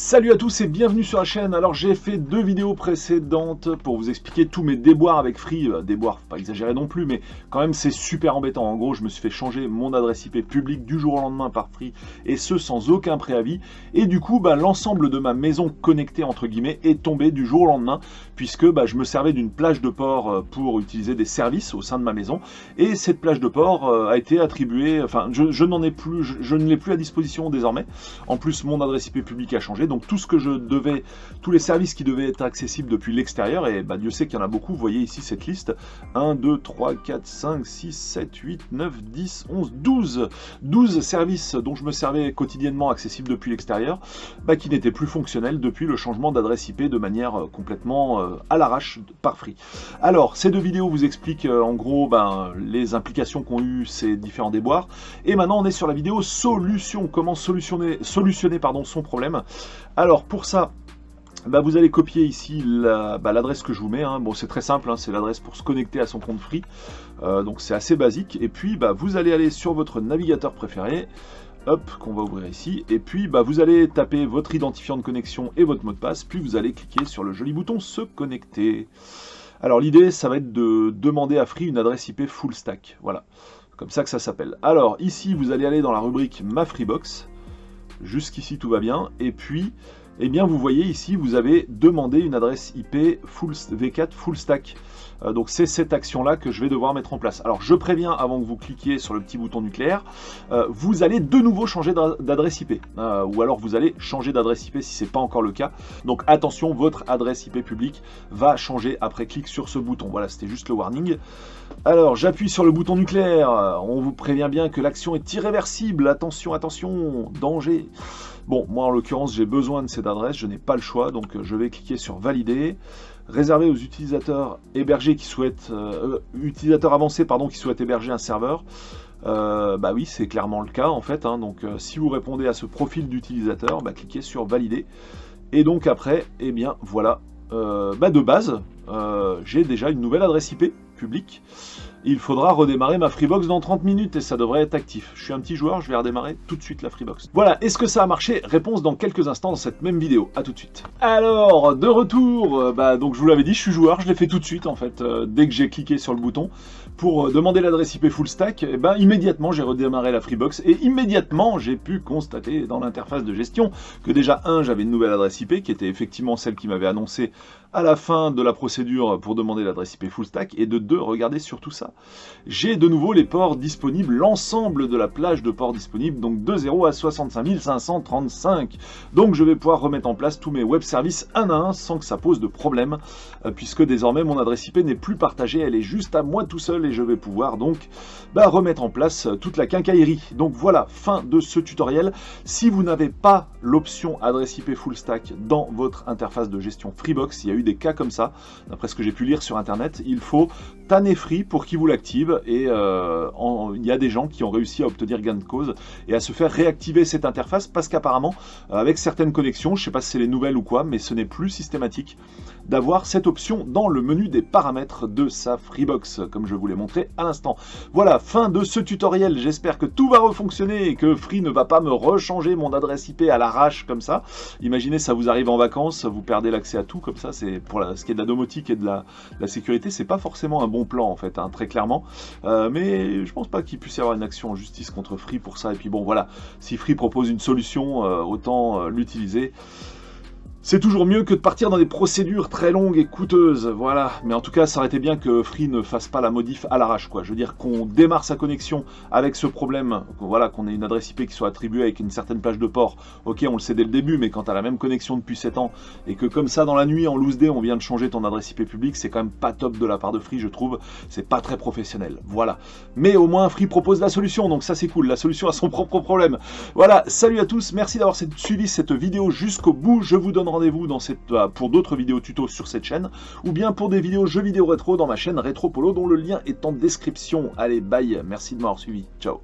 Salut à tous et bienvenue sur la chaîne. Alors j'ai fait 2 vidéos précédentes pour vous expliquer tous mes déboires avec Free. Déboires, faut pas exagérer non plus, mais quand même c'est super embêtant. En gros, je me suis fait changer mon adresse IP publique du jour au lendemain par Free, et ce sans aucun préavis. Et du coup, l'ensemble de ma maison connectée entre guillemets est tombé du jour au lendemain, puisque je me servais d'une plage de port pour utiliser des services au sein de ma maison, et cette plage de port a été attribuée, enfin je n'en ai plus, je ne l'ai plus à disposition désormais. En plus, mon adresse IP publique a changé. Donc tout ce que je devais, tous les services qui devaient être accessibles depuis l'extérieur, et Dieu sait qu'il y en a beaucoup, vous voyez ici cette liste, 1, 2, 3, 4, 5, 6, 7, 8, 9, 10, 11, 12 services dont je me servais quotidiennement accessibles depuis l'extérieur, qui n'étaient plus fonctionnels depuis le changement d'adresse IP de manière complètement à l'arrache par Free. Alors ces 2 vidéos vous expliquent en gros les implications qu'ont eu ces différents déboires, et maintenant on est sur la vidéo solution, comment solutionner son problème. Alors pour ça, vous allez copier ici l'adresse que je vous mets. Bon, c'est très simple, c'est l'adresse pour se connecter à son compte Free. Donc c'est assez basique. Et puis vous allez aller sur votre navigateur préféré, hop, qu'on va ouvrir ici. Et puis vous allez taper votre identifiant de connexion et votre mot de passe. Puis vous allez cliquer sur le joli bouton se connecter. Alors l'idée, ça va être de demander à Free une adresse IP full stack. Voilà, comme ça que ça s'appelle. Alors ici, vous allez aller dans la rubrique Ma Freebox. Jusqu'ici tout va bien, et puis vous voyez ici vous avez demandé une adresse IP V4 full stack. Donc c'est cette action là que je vais devoir mettre en place. Alors je préviens avant que vous cliquiez sur le petit bouton nucléaire, vous allez de nouveau changer d'adresse IP, ou alors vous allez changer d'adresse IP si c'est pas encore le cas. Donc attention, votre adresse IP publique va changer après clic sur ce bouton. Voilà, c'était juste le warning. Alors j'appuie sur le bouton nucléaire, on vous prévient bien que l'action est irréversible, attention, attention, danger. Bon, moi en l'occurrence j'ai besoin de cette adresse, je n'ai pas le choix, donc je vais cliquer sur valider. Réservé aux utilisateurs hébergés qui souhaitent, utilisateurs avancés qui souhaitent héberger un serveur. Oui, c'est clairement le cas en fait, donc si vous répondez à ce profil d'utilisateur, cliquez sur valider. Et donc après, voilà, de base, j'ai déjà une nouvelle adresse IP publique. Il faudra redémarrer ma Freebox dans 30 minutes et ça devrait être actif. Je suis un petit joueur, je vais redémarrer tout de suite la Freebox. Voilà, est-ce que ça a marché? Réponse dans quelques instants dans cette même vidéo. A tout de suite. Alors, de retour, donc je vous l'avais dit, je suis joueur, je l'ai fait tout de suite en fait, dès que j'ai cliqué sur le bouton pour demander l'adresse IP full stack, immédiatement j'ai redémarré la Freebox et immédiatement j'ai pu constater dans l'interface de gestion que déjà j'avais une nouvelle adresse IP qui était effectivement celle qui m'avait annoncé à la fin de la procédure pour demander l'adresse IP full stack, et de 2, regardez surtout ça. J'ai de nouveau les ports disponibles, l'ensemble de la plage de ports disponibles, donc de 0 à 65 535. Donc je vais pouvoir remettre en place tous mes web services un à un sans que ça pose de problème, puisque désormais mon adresse IP n'est plus partagée, elle est juste à moi tout seul, et je vais pouvoir donc remettre en place toute la quincaillerie. Donc voilà, fin de ce tutoriel. Si vous n'avez pas l'option adresse IP full stack dans votre interface de gestion Freebox, il y a eu des cas comme ça, d'après ce que j'ai pu lire sur internet, il faut tanner Free pour qu'il vous l'active, et il y a des gens qui ont réussi à obtenir gain de cause et à se faire réactiver cette interface, parce qu'apparemment avec certaines connexions, je ne sais pas si c'est les nouvelles ou quoi, mais ce n'est plus systématique d'avoir cette option dans le menu des paramètres de sa Freebox, comme je vous l'ai montré à l'instant. Voilà, fin de ce tutoriel, j'espère que tout va refonctionner et que Free ne va pas me rechanger mon adresse IP à l'arrache comme ça. Imaginez, ça vous arrive en vacances, vous perdez l'accès à tout comme ça, c'est pour ce qui est de la domotique et de la sécurité, c'est pas forcément un bon plan en fait, très clairement. Mais je pense pas qu'il puisse y avoir une action en justice contre Free pour ça. Et puis bon, voilà, si Free propose une solution, autant l'utiliser. C'est toujours mieux que de partir dans des procédures très longues et coûteuses, voilà. Mais en tout cas, ça aurait été bien que Free ne fasse pas la modif à l'arrache, quoi. Je veux dire, qu'on démarre sa connexion avec ce problème, voilà, qu'on ait une adresse IP qui soit attribuée avec une certaine plage de port. Ok, on le sait dès le début, mais quand tu as la même connexion depuis 7 ans, et que comme ça, dans la nuit, en loose day, on vient de changer ton adresse IP publique, c'est quand même pas top de la part de Free, je trouve. C'est pas très professionnel, voilà. Mais au moins, Free propose la solution, donc ça c'est cool. La solution à son propre problème. Voilà, salut à tous, merci d'avoir suivi cette vidéo jusqu'au bout. Je vous donne rendez-vous pour d'autres vidéos tutos sur cette chaîne, ou bien pour des vidéos jeux vidéo rétro dans ma chaîne Rétro Polo, dont le lien est en description. Allez, bye, merci de m'avoir suivi, ciao.